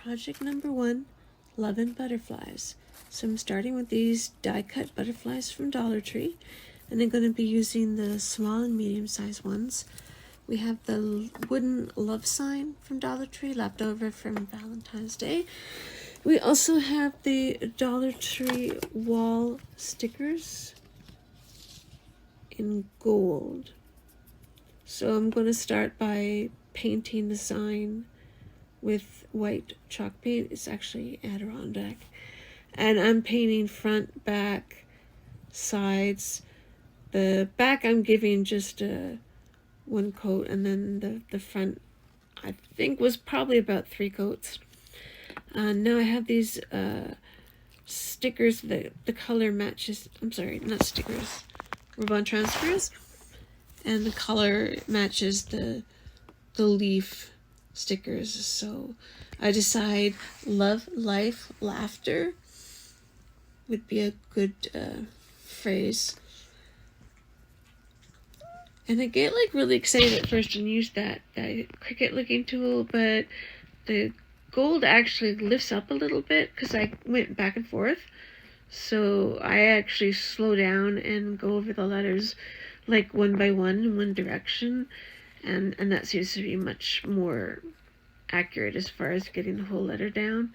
project number 1, Love and Butterflies. So I'm starting with these die-cut butterflies from Dollar Tree, and I'm going to be using the small and medium-sized ones. We have the wooden love sign from Dollar Tree, left over from Valentine's Day. We also have the Dollar Tree wall stickers in gold. So I'm going to start by painting the sign with white chalk paint. It's actually Adirondack. And I'm painting front, back, sides. The back I'm giving just one coat, and then the front I think was probably about 3 coats. Now I have these stickers that the color matches. I'm sorry, not stickers, Rub-On transfers, and the color matches the leaf stickers. So I decide love, life, laughter would be a good phrase. And I get like really excited at first and use that Cricut looking tool, but the gold actually lifts up a little bit because I went back and forth. So I actually slow down and go over the letters like one by one in one direction, and that seems to be much more accurate as far as getting the whole letter down.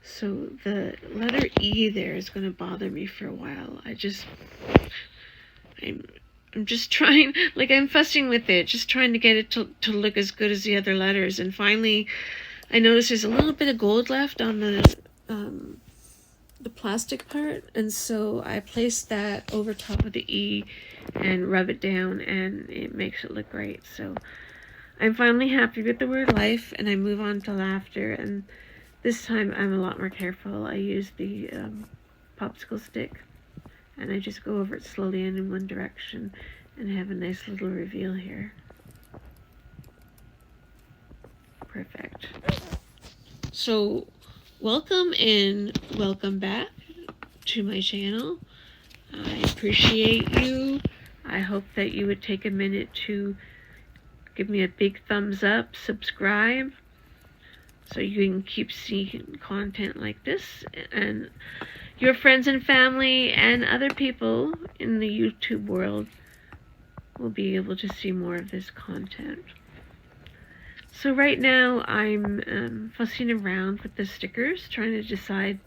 So the letter E there is going to bother me for a while. I'm just trying, like I'm fussing with it, just trying to get it to look as good as the other letters. And finally, I noticed there's a little bit of gold left on the plastic part, and so I placed that over top of the E and rub it down, and it makes it look great. So I'm finally happy with the word life, and I move on to laughter, and this time I'm a lot more careful. I use the popsicle stick, and I just go over it slowly in one direction and have a nice little reveal here. Perfect. So welcome and welcome back to my channel. I appreciate you. I hope that you would take a minute to give me a big thumbs up, subscribe, so you can keep seeing content like this, and your friends and family and other people in the YouTube world will be able to see more of this content. So right now I'm fussing around with the stickers, trying to decide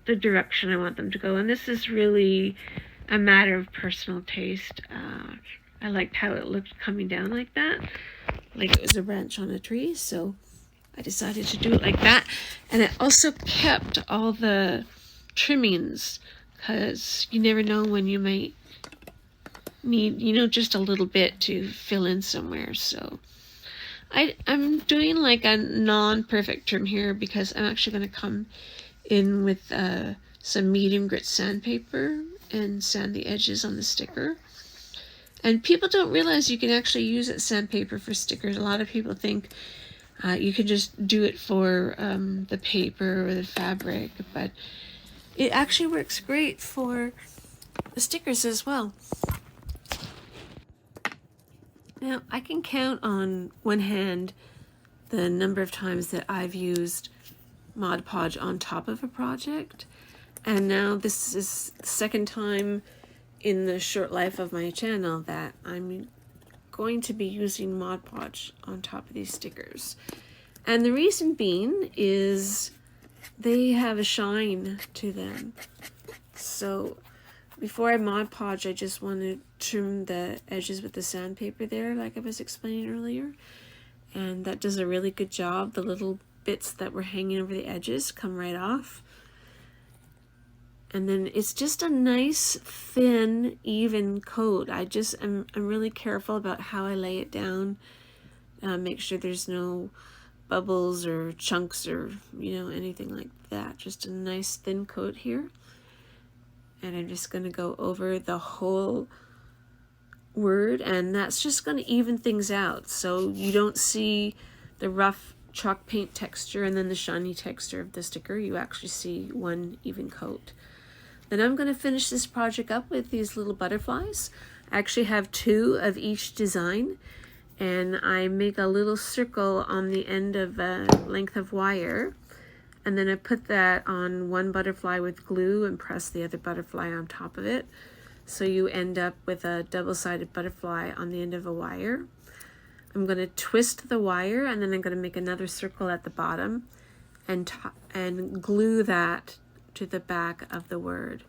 the direction I want them to go, and this is really a matter of personal taste. I liked how it looked coming down like that, like it was a branch on a tree, so I decided to do it like that. And I also kept all the trimmings, because you never know when you might need, just a little bit to fill in somewhere. So I'm doing like a non-perfect trim here, because I'm actually going to come in with some medium grit sandpaper and sand the edges on the sticker. And people don't realize you can actually use sandpaper for stickers. A lot of people think you can just do it for the paper or the fabric, but it actually works great for the stickers as well. Now, I can count on one hand the number of times that I've used Mod Podge on top of a project, and now this is the second time in the short life of my channel that I'm going to be using Mod Podge on top of these stickers. And the reason being is they have a shine to them. So before I Mod Podge, I just want to trim the edges with the sandpaper there, like I was explaining earlier. And that does a really good job. The little bits that were hanging over the edges come right off. And then it's just a nice, thin, even coat. I'm really careful about how I lay it down. Make sure there's no bubbles or chunks or, anything like that. Just a nice, thin coat here. And I'm just going to go over the whole word, and that's just going to even things out. So you don't see the rough chalk paint texture and then the shiny texture of the sticker. You actually see one even coat. Then I'm going to finish this project up with these little butterflies. I actually have 2 of each design, and I make a little circle on the end of a length of wire And then I put that on one butterfly with glue and press the other butterfly on top of it. So you end up with a double-sided butterfly on the end of a wire. I'm going to twist the wire, and then I'm going to make another circle at the bottom and glue that to the back of the word,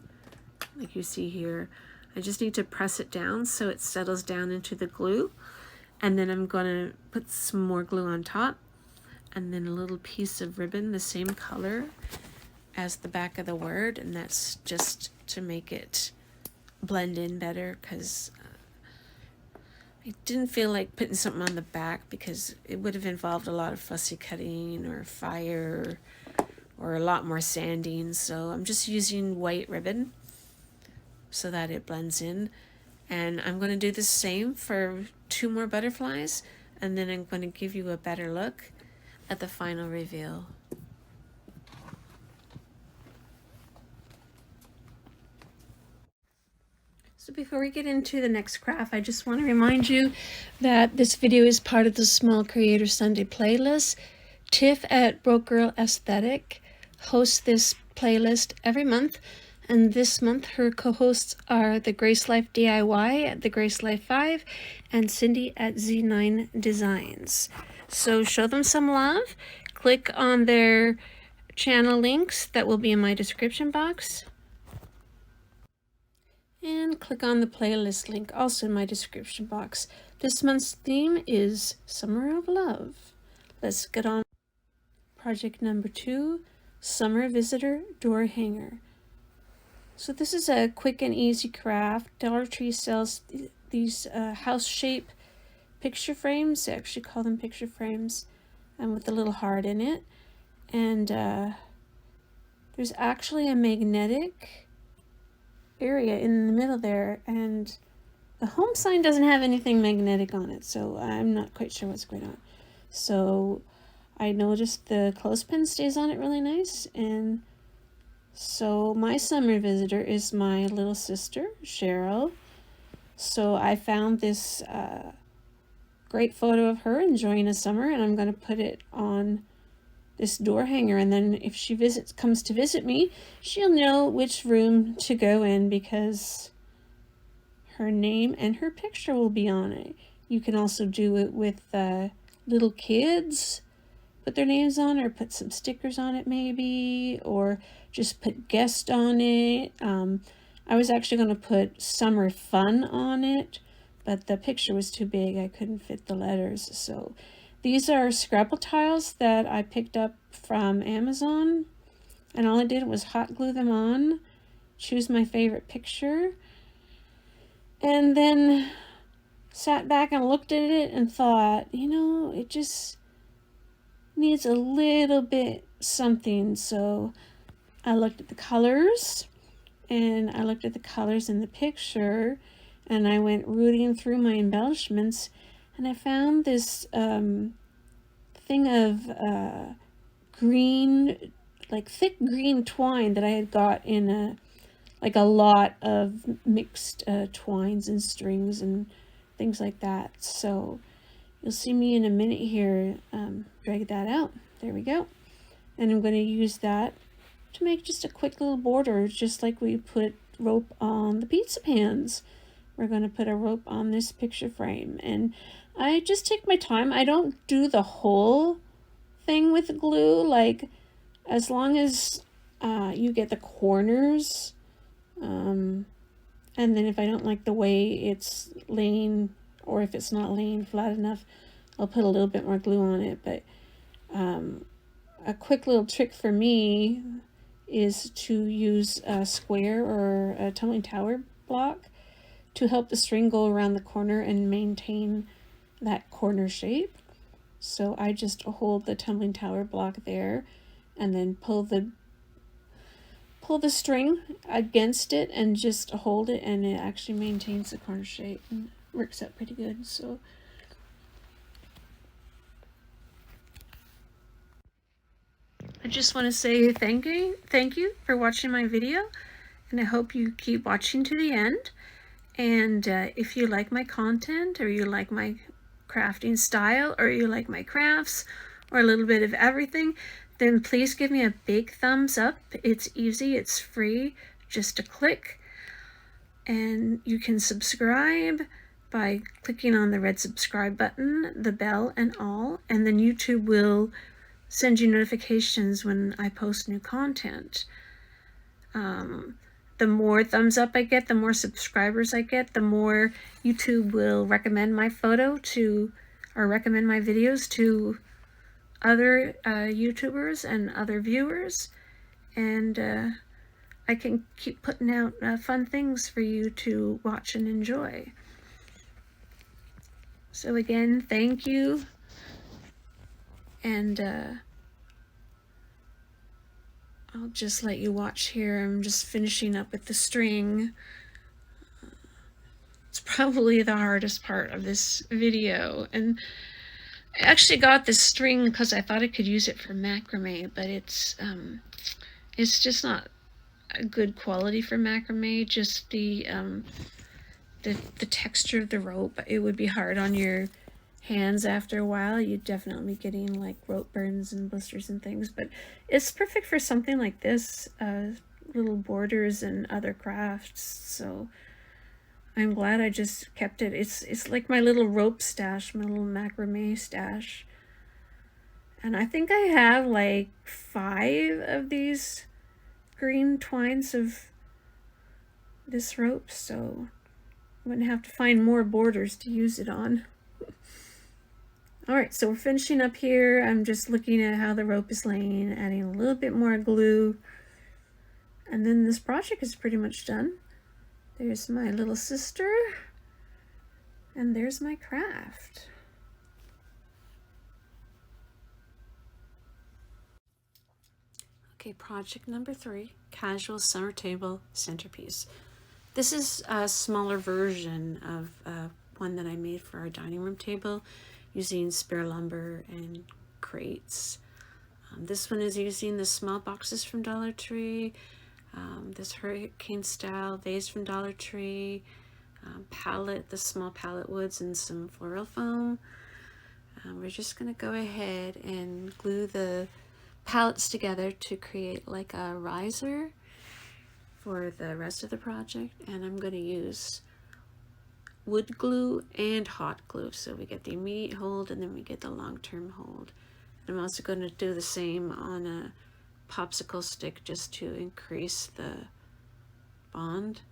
like you see here. I just need to press it down so it settles down into the glue, and then I'm going to put some more glue on top, and then a little piece of ribbon the same color as the back of the word, and that's just to make it blend in better, because I didn't feel like putting something on the back because it would have involved a lot of fussy cutting or fire or a lot more sanding. So I'm just using white ribbon so that it blends in. And I'm going to do the same for 2 more butterflies, and then I'm going to give you a better look at the final reveal. So before we get into the next craft, I just want to remind you that this video is part of the Small Creator Sunday playlist. Tiff at Broke Girl Aesthetic hosts this playlist every month, and this month her co-hosts are the Grace Life DIY at the Grace Life 5 and Cindy at Z9 Designs. So show them some love. Click on their channel links that will be in my description box, and click on the playlist link also in my description box. This month's theme is Summer of Love. Let's get on project number 2, Summer Visitor Door Hanger. So this is a quick and easy craft. Dollar Tree sells these house shape picture frames. They actually call them picture frames, and with a little heart in it. And there's actually a magnetic area in the middle there, and the home sign doesn't have anything magnetic on it, so I'm not quite sure what's going on. So I noticed the clothespin stays on it really nice, and so my summer visitor is my little sister, Sharon. So I found this great photo of her enjoying a summer, and I'm going to put it on this door hanger, and then if she comes to visit me, she'll know which room to go in because her name and her picture will be on it. You can also do it with little kids, put their names on, or put some stickers on it maybe, or just put guest on it. I was actually going to put summer fun on it, but the picture was too big. I couldn't fit the letters. So these are Scrabble tiles that I picked up from Amazon, and all I did was hot glue them on, choose my favorite picture, and then sat back and looked at it and thought, you know, it just needs a little bit something. So I looked at the colors, and I looked at the colors in the picture, and I went rooting through my embellishments, and I found this thing of green, like thick green twine that I had got in a lot of mixed twines and strings and things like that. So you'll see me in a minute here drag that out. There we go. And I'm going to use that to make just a quick little border, just like we put rope on the pizza pans. We're going to put a rope on this picture frame, and I just take my time. I don't do the whole thing with glue, like as long as you get the corners, and then if I don't like the way it's laying, or if it's not laying flat enough, I'll put a little bit more glue on it. But a quick little trick for me is to use a square or a tumbling tower block to help the string go around the corner and maintain that corner shape. So I just hold the tumbling tower block there and then pull the string against it and just hold it, and it actually maintains the corner shape and works out pretty good. So I just want to say thank you for watching my video, and I hope you keep watching to the end. And if you like my content, or you like my crafting style, or you like my crafts, or a little bit of everything, then please give me a big thumbs up. It's easy, it's free, just a click. And you can subscribe by clicking on the red subscribe button, the bell and all, and then YouTube will send you notifications when I post new content. The more thumbs up I get, the more subscribers I get, the more YouTube will recommend my photo to, or recommend my videos to other YouTubers and other viewers. And I can keep putting out fun things for you to watch and enjoy. So again, thank you. And I'll just let you watch here. I'm just finishing up with the string. It's probably the hardest part of this video. And I actually got this string because I thought I could use it for macrame, but it's just not a good quality for macrame. Just the texture of the rope, it would be hard on your hands after a while. You'd definitely be getting like rope burns and blisters and things, but it's perfect for something like this, little borders and other crafts. So I'm glad I just kept it. It's like my little rope stash, my little macrame stash. And I think I have like 5 of these green twines of this rope, so I'm gonna have to find more borders to use it on. Alright, so we're finishing up here. I'm just looking at how the rope is laying, adding a little bit more glue, and then this project is pretty much done. There's my little sister, and there's my craft. Okay, project number 3, casual center table centerpiece. This is a smaller version of one that I made for our dining room table using spare lumber and crates. This one is using the small boxes from Dollar Tree, this hurricane style vase from Dollar Tree, palette, the small palette woods, and some floral foam. We're just going to go ahead and glue the palettes together to create like a riser for the rest of the project, and I'm going to use wood glue and hot glue, so we get the immediate hold and then we get the long-term hold. I'm also going to do the same on a popsicle stick just to increase the bond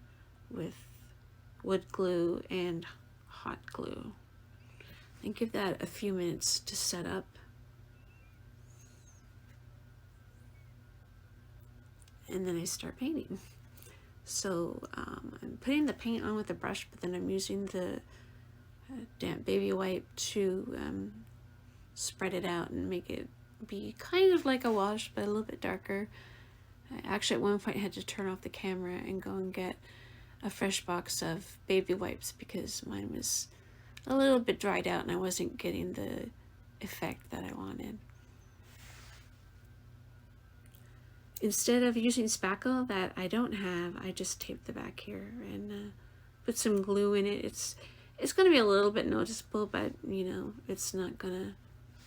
with wood glue and hot glue. And give that a few minutes to set up. And then I start painting. So I'm putting the paint on with a brush, but then I'm using the damp baby wipe to spread it out and make it be kind of like a wash, but a little bit darker. I actually at one point had to turn off the camera and go and get a fresh box of baby wipes because mine was a little bit dried out and I wasn't getting the effect that I wanted. Instead of using spackle that I don't have, I just taped the back here and put some glue in it. It's going to be a little bit noticeable, but you know, it's not going to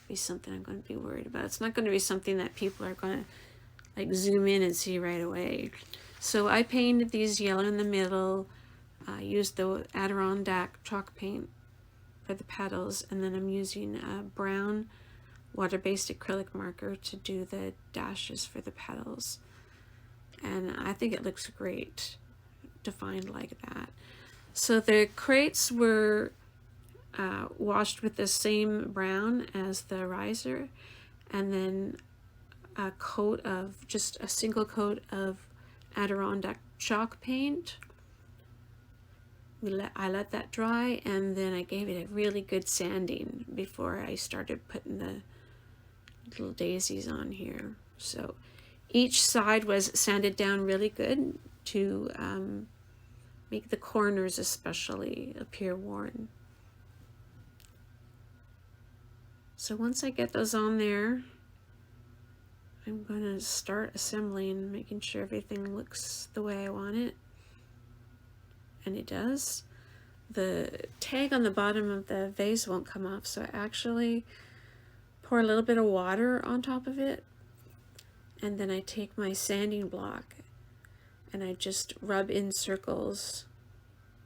be something I'm going to be worried about. It's not going to be something that people are going to like zoom in and see right away. So I painted these yellow in the middle, used the Adirondack chalk paint for the petals, and then I'm using a brown water-based acrylic marker to do the dashes for the petals. And I think it looks great defined like that. So the crates were washed with the same brown as the riser, and then a coat of, just a single coat of Adirondack chalk paint. I let that dry, and then I gave it a really good sanding before I started putting the little daisies on here. So each side was sanded down really good to make the corners especially appear worn. So once I get those on there, I'm going to start assembling, making sure everything looks the way I want it. And it does. The tag on the bottom of the vase won't come off, so I actually pour a little bit of water on top of it, and then I take my sanding block and I just rub in circles.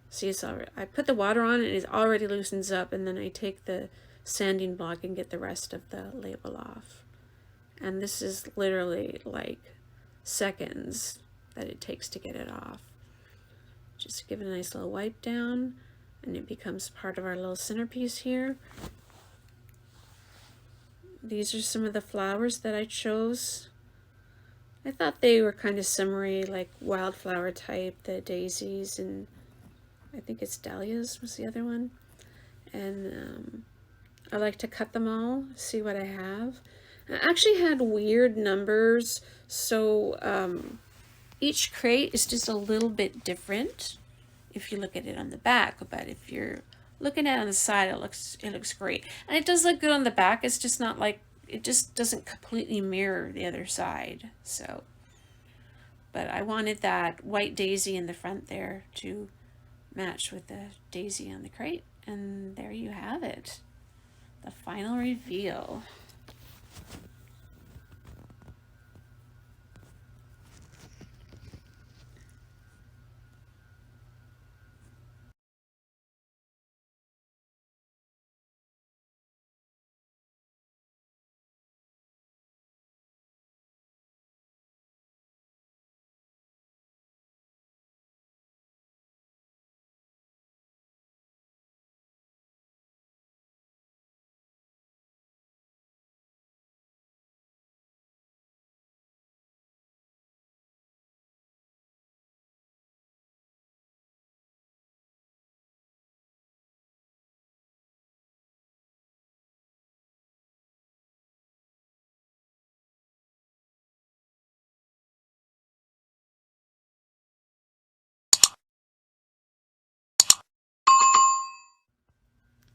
See, it's already, I put the water on and it already loosens up, and then I take the sanding block and get the rest of the label off. And this is literally like seconds that it takes to get it off. Just give it a nice little wipe down, and it becomes part of our little centerpiece here. These are some of the flowers that I chose. I thought they were kind of summery, like wildflower type, the daisies, and I think it's dahlias was the other one. And I like to cut them all, see what I have. I actually had weird numbers, so each crate is just a little bit different if you look at it on the back, but if you're looking at it on the side, it looks great. And it does look good on the back. It's just not like, it just doesn't completely mirror the other side. So, but I wanted that white daisy in the front there to match with the daisy on the crate. And there you have it. The final reveal.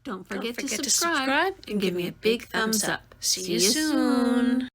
Don't forget to subscribe and give me a big thumbs up. See you soon.